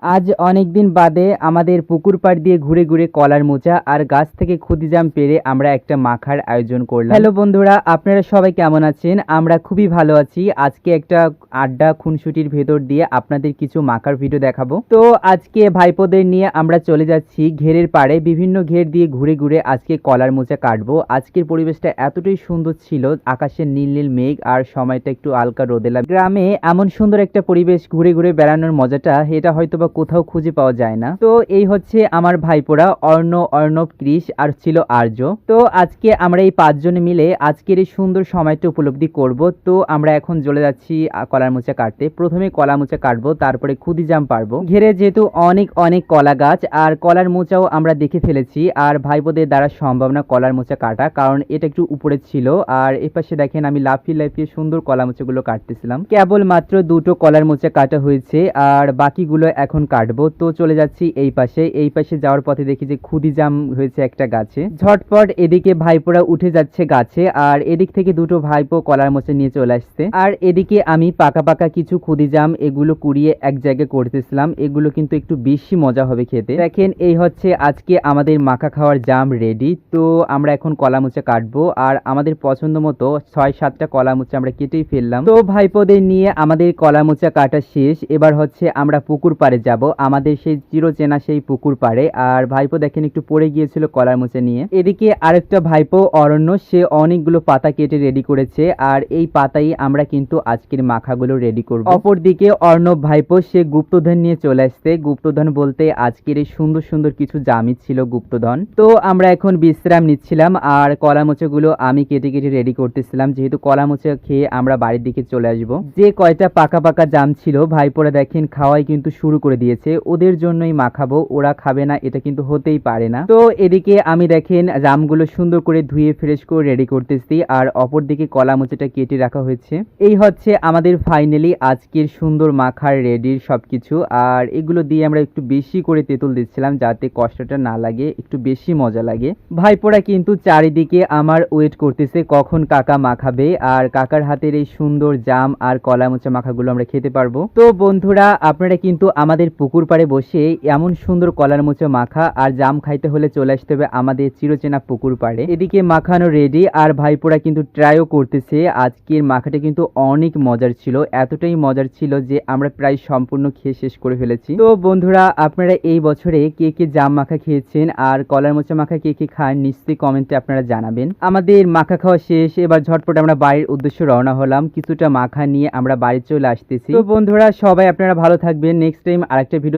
আজ অনেকদিন বাদে আমাদের পুকুর পাড় দিয়ে ঘুরে ঘুরে কলার মোচা আর গাছ থেকে ক্ষুদিজাম পেড়ে আমরা একটা মাখার আয়োজন করলাম। হ্যালো বন্ধুরা, আপনারা সবাই কেমন আছেন? আমরা খুবই ভালো আছি। আজকে একটা আড্ডা খুনসুটির ভেতর দিয়ে আপনাদের কিছু মাখার ভিডিও দেখাবো। তো আজকে ভাইপোদের নিয়ে আমরা চলে যাচ্ছি ঘেরের পাড়ে, বিভিন্ন ঘের দিয়ে ঘুরে ঘুরে আজকে কলার মোচা কাটবো। আজকের পরিবেশটা এতটাই সুন্দর ছিল, আকাশের নীল নীল মেঘ আর সময়টা একটু হালকা রোদেলা। গ্রামে এমন সুন্দর একটা পরিবেশ ঘুরে ঘুরে বেড়ানোর মজাটা এটা হয়তো কোথাও খুঁজে পাওয়া যায় না। তো এই হচ্ছে আমার ভাইপোরা অর্ণব, কৃষ আর ছিল আর্য। তো আজকে আমরা এই পাঁচজনে মিলে আজকের এই সুন্দর সময়টা উপলব্ধি করব। তো আমরা এখন চলে যাচ্ছি কলার মোচা কাটতে। প্রথমে কলা মোচা কাটবো, তারপরে ক্ষুদিজাম পারবো। ঘেরে যেহেতু অনেক অনেক কলা গাছ আর কলার মোচাও আমরা দেখে ফেলেছি, আর ভাইপোদের দ্বারা সম্ভব না কলার মোচা কাটা, কারণ এটা একটু উপরে ছিল। আর এই পাশে দেখেন আমি লাফিয়ে লাফিয়ে সুন্দর কলা মোচাগুলো কাটতেছিলাম। কেবল মাত্র দুটো কলার মোচা কাটা হয়েছে, আর বাকিগুলো এখন কাটবো। তো চলে যাচ্ছি এই পাশে যাওয়ার পথে দেখি যে ক্ষুদিজাম হয়েছে একটা গাছে। ঝটপট এদিকে ভাইপোরা উঠে যাচ্ছে গাছে, আর এদিক থেকে দুটো ভাইপো কলার মোচা নিয়ে চলে আসছে। আর এদিকে আমি পাকা পাকা কিছু ক্ষুদিজাম এগুলো কুড়িয়ে এক জায়গায় করতেছিলাম। এগুলো কিন্তু একটু বেশি মজা হবে খেতে। দেখেন এই হচ্ছে আজকে আমাদের মাখা খাওয়ার জাম রেডি। তো আমরা এখন কলা মোচা কাটবো, আর আমাদের পছন্দ মতো 6-7টা কলা মোচা আমরা কেটেই ফেললাম। তো ভাইপোদের নিয়ে আমাদের কলা মোচা কাটা শেষ। এবার হচ্ছে আমরা পুকুর পাড়ে যাব, আমাদের সেই চিরচেনা সেই পুকুর পাড়ে। আর ভাইপো দেখেন একটু পড়ে গিয়েছিল কলার মোচা নিয়ে। এদিকে আরেকটা ভাইপো অরণ্য, সে অনেকগুলো পাতা কেটে রেডি করেছে, আর এই পাতাই আমরা কিন্তু আজকের মাখাগুলো রেডি করব। অপরদিকে অর্ণব ভাইপো সে গুপ্তধন নিয়ে চলে আসছে। গুপ্তধন বলতে আজকের এই সুন্দর সুন্দর কিছু জামই ছিল গুপ্তধন। তো আমরা এখন বিশ্রাম নিচ্ছিলাম, আর কলা মোচাগুলো আমি কেটে কেটে রেডি করতেছিলাম, যেহেতু কলা মোচা খেয়ে আমরা বাড়ির দিকে চলে আসবো। যে কয়টা পাকা পাকা জাম ছিল ভাইপোরা দেখেন খাওয়াই কিন্তু শুরু করে দিয়েছে। ওদের জন্যই মাখাবো, ওরা খাবে না এটা কিন্তু হতেই পারে না। তো এদিকে আমি দেখেন জামগুলো সুন্দর করে ধুয়ে ফ্রেশ করে রেডি করতেছি, আর অপরদিকে কলা মোচাটা কেটে রাখা হয়েছে। এই হচ্ছে আমাদের ফাইনালি আজকের সুন্দর মাখার রেডির সবকিছু। আর এগুলো দিয়ে আমরা একটু বেশি করে তেঁতুল দিচ্ছিলাম, যাতে কষ্টটা না লাগে, একটু বেশি মজা লাগে। ভাইপোরা কিন্তু চারিদিকে আমার ওয়েট করতেছে কখন কাকা মাখাবে, আর কাকার হাতের এই সুন্দর জাম আর কলা মোচা মাখাগুলো আমরা খেতে পারবো। তো বন্ধুরা, আপনারা কিন্তু আমাদের পুকুর পাড়ে বসে এমন সুন্দর কলার মোচা মাখা আর জাম খাইতে হলে চলে আসতে হবে আমাদের চিরচেনা পুকুর পাড়ে। এদিকে মাখানো রেডি, আর ভাইপোরা কিন্তু ট্রাইও করতেছে। আজকের মাখাটা কিন্তু অনেক মজার ছিল, এতটাই মজার ছিল যে আমরা প্রায় সম্পূর্ণ খেয়ে শেষ করে ফেলেছি। তো বন্ধুরা, আপনারা এই বছরে কে কে জাম মাখা খেয়েছেন আর কলার মোচা মাখা কে কে খান নিশ্চয়ই কমেন্টে আপনারা জানাবেন। আমাদের মাখা খাওয়া শেষ, এবার ঝটপট আমরা বাড়ির উদ্দেশ্যে রওনা হলাম। কিছুটা মাখা নিয়ে আমরা বাড়ি চলে আসতেছি। তো বন্ধুরা, সবাই আপনারা ভালো থাকবেন। নেক্সট টাইম আরেকটা ভিডিও